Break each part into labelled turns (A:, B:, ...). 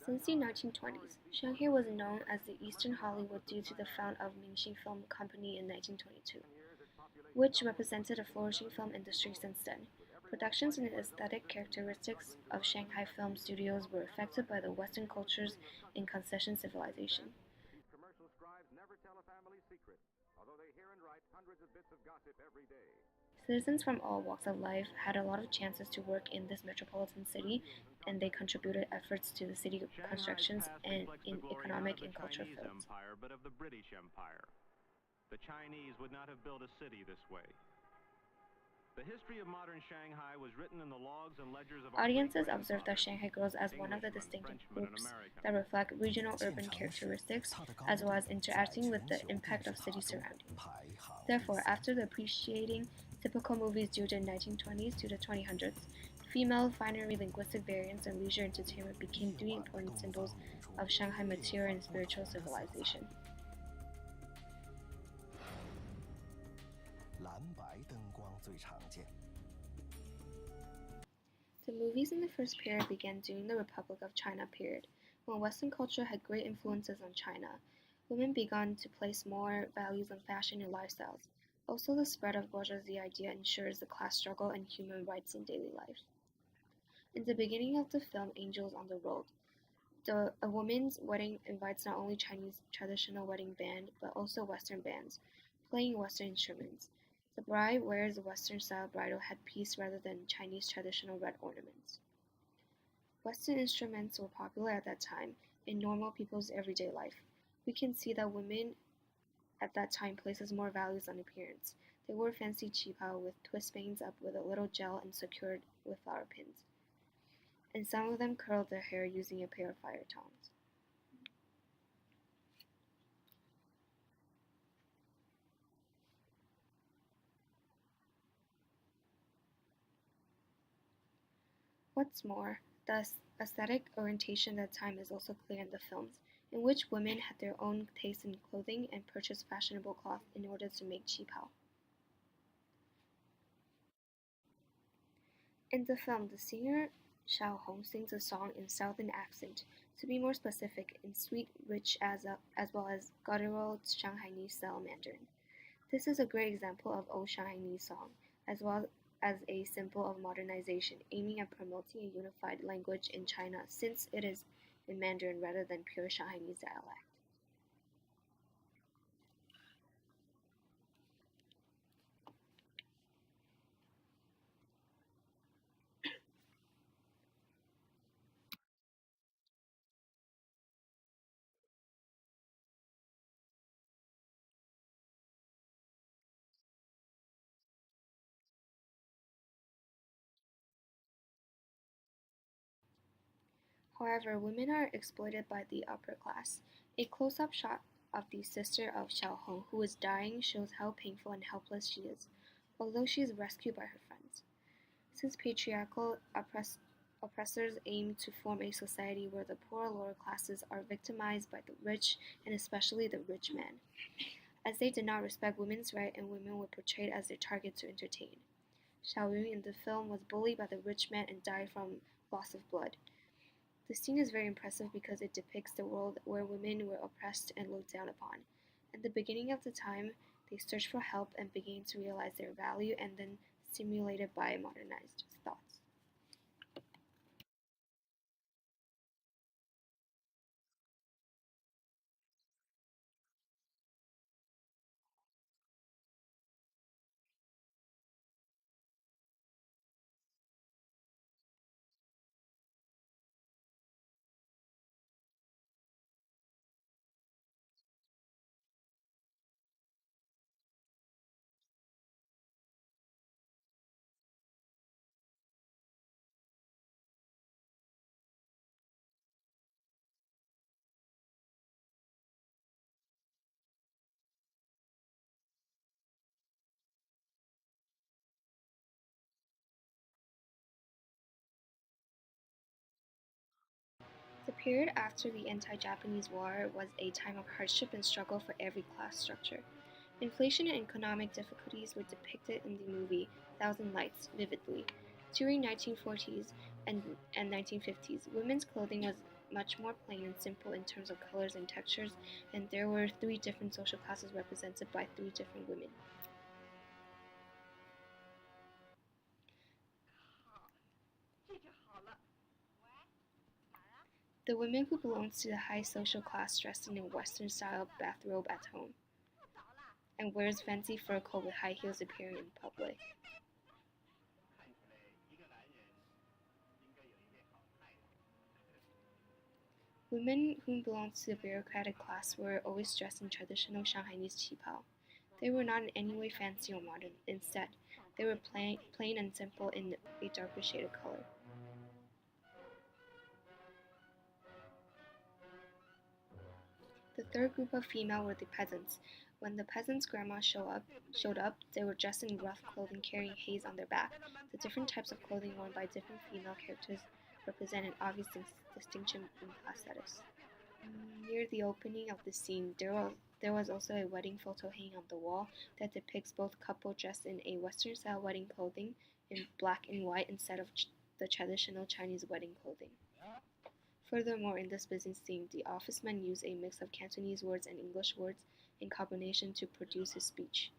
A: Since the 1920s, Shanghai was known as the Eastern Hollywood due to the found of Mingxi Film Company in 1922, which represented a flourishing film industry since then. Productions and aesthetic characteristics of Shanghai film studios were affected by the Western cultures and concession civilization. Citizens from all walks of life had a lot of chances to work in this metropolitan city, and they contributed efforts to the city
B: Shanghai's
A: constructions
B: past
A: and
B: reflects the
A: in
B: glory not of
A: economic
B: the
A: and cultural
B: Chinese
A: fields.
B: Empire, but of the British Empire. The Chinese would not have built a city this way. The history of modern Shanghai was written in the logs and ledgers of our
A: Audiences observe that
B: great-grandfathers,
A: Shanghai grows as one of the
B: Englishmen,
A: distinctive
B: Frenchmen, and
A: groups that
B: Americans.
A: reflect regional urban
C: 建成时，
A: characteristics,
C: 它的高
A: as well
C: 度
A: as
C: 在
A: interacting with
C: 全
A: the
C: 球电
A: impact
C: 视
A: of city
C: 塔中
A: surroundings.
C: 排行第
A: Therefore,
C: 三。
A: after the appreciating typical movies due to the 1920s to the 2000s, female, finery, linguistic variance, and leisure entertainment became
C: 夜
A: three
C: 晚的
A: important
C: 东
A: symbols
C: 方明珠
A: of Shanghai
C: 变
A: material
C: 换
A: and
C: 不
A: spiritual
C: 同的色彩
A: civilization.
C: 蓝白灯光最常见。
A: The movies in the first period began during the Republic of China period, when Western culture had great influences on China. Women began to place more values on fashion and lifestyles. Also, the spread of bourgeoisie idea ensures the class struggle and human rights in daily life. In the beginning of the film Angels on the Road, a woman's wedding invites not only Chinese traditional wedding band, but also Western bands, playing Western instruments. The bride wears a Western-style bridal headpiece rather than Chinese traditional red ornaments. Western instruments were popular at that time in normal people's everyday life. We can see that women at that time places more values on appearance. They wore fancy qipao with twist bangs up with a little gel and secured with flower pins. And some of them curled their hair using a pair of fire tongs. What's more, the aesthetic orientation at that time is also clear in the films, in which women had their own taste in clothing and purchased fashionable cloth in order to make qipao. In the film, the singer Xiao Hong sings a song in Southern accent, to be more specific, in sweet, rich as well as guttural Shanghainese style Mandarin. This is a great example of old Shanghainese song, as well as a symbol of modernization, aiming at promoting a unified language in China since it is in Mandarin rather than pure Shanghainese dialect. However, women are exploited by the upper class. A close-up shot of the sister of Xiao Hong, who is dying, shows how painful and helpless she is, although she is rescued by her friends. Since patriarchal oppressors aim to form a society where the poor lower classes are victimized by the rich, and especially the rich men, as they did not respect women's rights and women were portrayed as their target to entertain. Xiao Yun in the film was bullied by the rich man and died from loss of blood. The scene is very impressive because it depicts the world where women were oppressed and looked down upon. At the beginning of the time, they searched for help and began to realize their value and then stimulated by modernized thoughts. The period after the anti-Japanese War was a time of hardship and struggle for every class structure. Inflation and economic difficulties were depicted in the movie Thousand Lights vividly. During 1940s and 1950s, women's clothing was much more plain and simple in terms of colors and textures, and there were 3 different social classes represented by 3 different women. The woman who belongs to the high social class dressed in a Western-style bathrobe at home, and wears fancy fur coat with high heels appearing in public. Women who belonged to the bureaucratic class were always dressed in traditional Shanghainese qipao. They were not in any way fancy or modern. Instead, they were plain and simple in a darker shade of color. The third group of female were the peasants. When the peasants' grandma showed up, they were dressed in rough clothing carrying haze on their back. The different types of clothing worn by different female characters represent an obvious distinction in class status. Near the opening of the scene, there was also a wedding photo hanging on the wall that depicts both couples dressed in a Western-style wedding clothing in black and white instead of the traditional Chinese wedding clothing. Furthermore, in this business scene, the officeman used a mix of Cantonese words and English words in combination to produce his speech.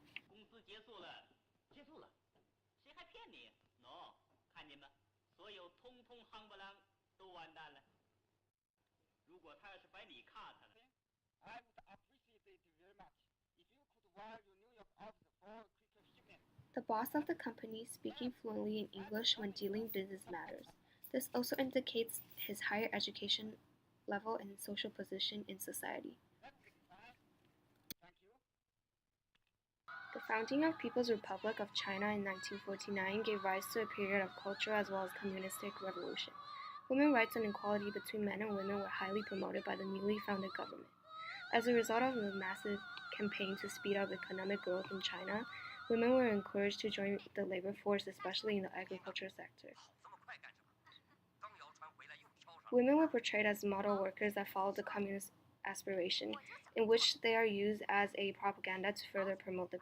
A: The boss of the company speaking fluently in English when dealing business matters. This also indicates his higher education level and social position in society. The founding of People's Republic of China in 1949 gave rise to a period of cultural as well as communistic revolution. Women's rights and equality between men and women were highly promoted by the newly founded government. As a result of the massive campaign to speed up economic growth in China, women were encouraged to join the labor force, especially in the agriculture sector. Women were portrayed as model workers that followed the communist aspiration, in which they are used as a propaganda to further promote the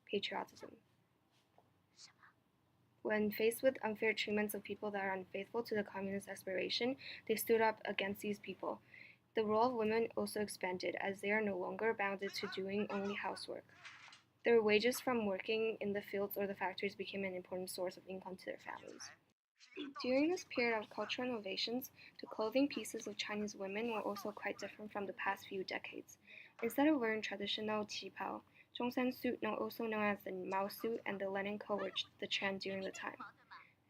A: patriotism. When faced with unfair treatments of people that are unfaithful to the communist aspiration, they stood up against these people. The role of women also expanded, as they are no longer bounded to doing only housework. Their wages from working in the fields or the factories became an important source of income to their families. During this period of cultural innovations, the clothing pieces of Chinese women were also quite different from the past few decades. Instead of wearing traditional qipao, Zhongshan suit, also known as the Mao suit, and the linen coat were the trend during the time.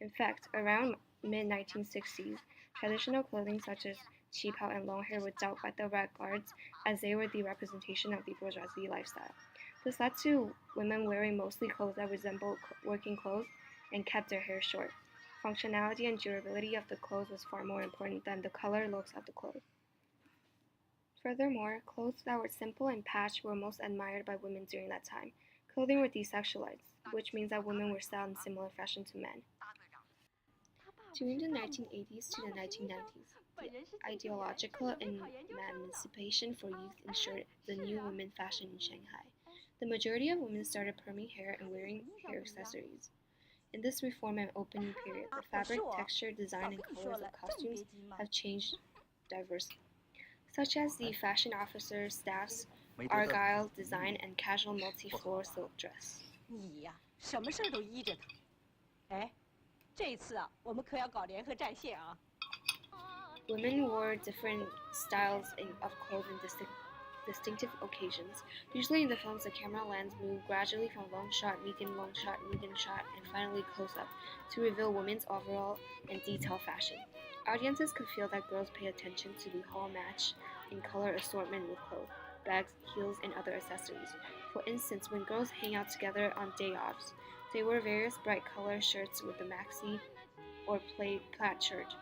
A: In fact, around mid-1960s, traditional clothing such as qipao and long hair were doubted by the Red Guards, as they were the representation of the bourgeoisie lifestyle. This led to women wearing mostly clothes that resembled working clothes and kept their hair short. Functionality and durability of the clothes was far more important than the color looks of the clothes. Furthermore, clothes that were simple and patched were most admired by women during that time. Clothing were desexualized, which means that women were styled in similar fashion to men. During the 1980s to the 1990s, the ideological emancipation for youth ensured the new women fashion in Shanghai. The majority of women started perming hair and wearing hair accessories. In this reform and opening period, the fabric, texture, design, and colors of costumes have changed diversely, such as the fashion officer staff's argyle design and casual multi-floor silk dress. Women wore different styles of clothes in distinctive occasions. Usually in the films, the camera lens moved gradually from long shot, medium shot, and finally close-up to reveal women's overall and detailed fashion. Audiences could feel that girls pay attention to the whole match in color assortment with clothes, bags, heels, and other accessories. For instance, when girls hang out together on day offs, they wear various bright color shirts with the maxi or plaid shirt.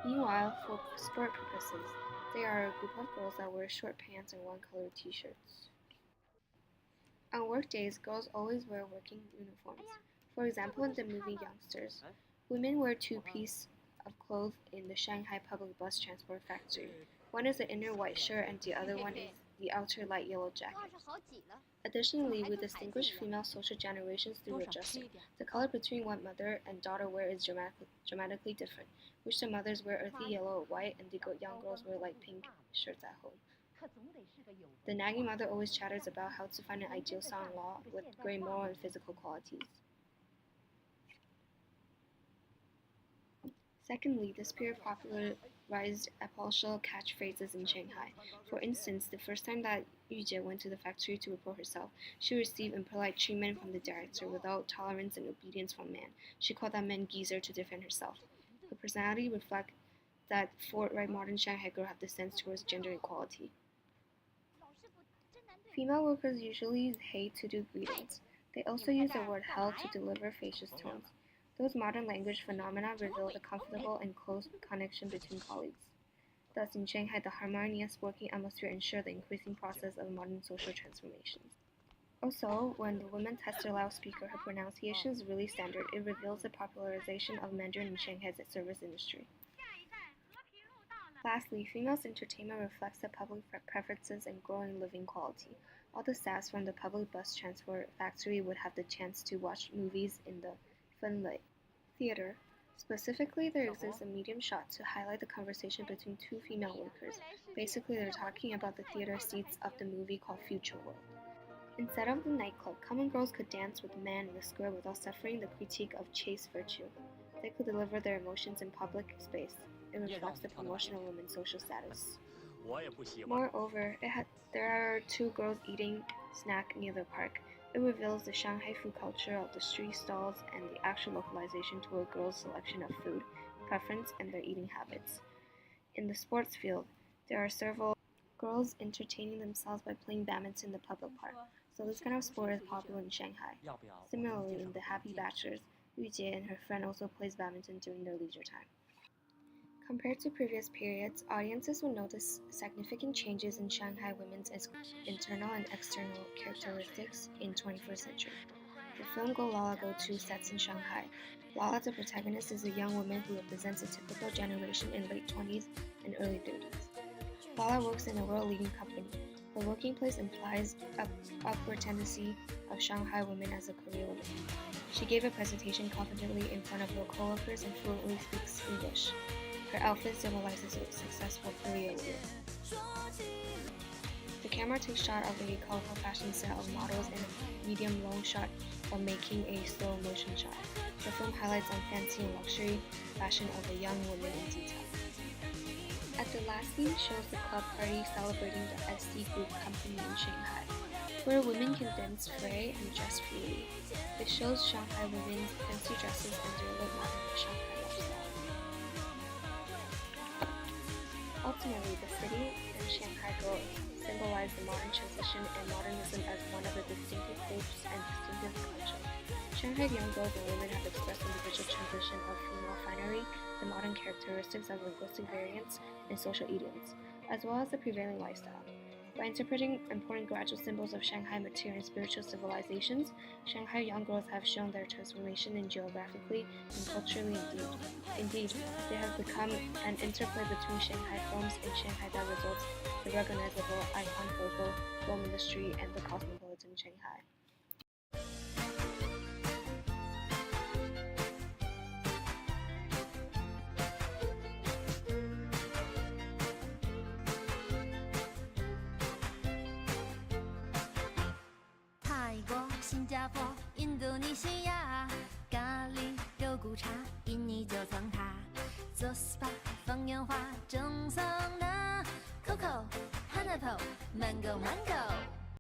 A: Meanwhile, for sport purposes, they are a group of girls that wear short pants and one-colored t-shirts. On work days, girls always wear working uniforms. For example, in the movie Youngsters, women wear two pieces of clothes in the Shanghai public bus transport factory. One is the inner white shirt and the other one is the outer light yellow jacket. Additionally, we distinguish female social generations through their dressing. The color between what mother and daughter wear is dramatically different, which the mothers wear earthy yellow or white and the young girls wear light pink shirts at home. The nagging mother always chatters about how to find an ideal son-in-law with great moral and physical qualities. Secondly, this period popularized epochal catchphrases in Shanghai. For instance, the first time that Yu Jie went to the factory to report herself, she received impolite treatment from the director without tolerance and obedience from man. She called that man geezer to defend herself. Her personality reflects that forthright modern Shanghai girl have the sense towards gender equality. Female workers usually hate to do greetings. They also use the word hell to deliver facial tones. Those modern language phenomena reveal the comfortable and close connection between colleagues. Thus, in Shanghai, the harmonious working atmosphere ensured the increasing process of modern social transformations. Also, when the women test their loudspeaker, her pronunciation is really standard. It reveals the popularization of Mandarin in Shanghai's service industry. Lastly, females' entertainment reflects the public preferences and growing living quality. All the staffs from the public bus transport factory would have the chance to watch movies in the finery theater. Specifically, there exists a medium shot to highlight the conversation between two female workers. Basically, they're talking about the theater seats of the movie called Future World. Instead of the nightclub, common girls could dance with men in the square without suffering the critique of chaste virtue. They could deliver their emotions in public space. It reflects the promotion of women's social status. Moreover, there are two girls eating snack near the park. It reveals the Shanghai food culture of the street stalls and the actual localization to a girl's selection of food, preference, and their eating habits. In the sports field, there are several girls entertaining themselves by playing badminton in the public park, so this kind of sport is popular in Shanghai. Similarly, in the Happy Bachelors, Yu Jie and her friend also plays badminton during their leisure time. Compared to previous periods, audiences will notice significant changes in Shanghai women's internal and external characteristics in 21st century. The film Go Lala Go 2 sets in Shanghai. Lala, the protagonist, is a young woman who represents a typical generation in late 20s and early 30s. Lala works in a world-leading company. Her working place implies an upward tendency of Shanghai women as a career woman. She gave a presentation confidently in front of her coworkers and fluently speaks English. Her outfit symbolizes a successful career woman. The camera takes shot of a colorful fashion set of models and a medium long shot of making a slow motion shot. The film highlights on fancy and luxury fashion of a young woman in detail. At the last scene shows the club party celebrating the SC Group company in Shanghai, where women can dance free and dress freely. It shows Shanghai women's fancy dresses and their late modern Shanghai lifestyle. Ultimately, the city and Shanghai girl symbolize the modern transition and modernism as one of the distinctive groups and distinctive culture. Shanghai young girls and women have expressed individual transition of female finery, the modern characteristics of linguistic variance, and social idioms, as well as the prevailing lifestyle. By interpreting important gradual symbols of Shanghai material and spiritual civilizations, Shanghai young girls have shown their transformation in geographically and culturally Indeed, they have become an interplay between Shanghai films and Shanghai that results the recognizable icon for both film industry and the cosmopolitan Shanghai.
D: Mango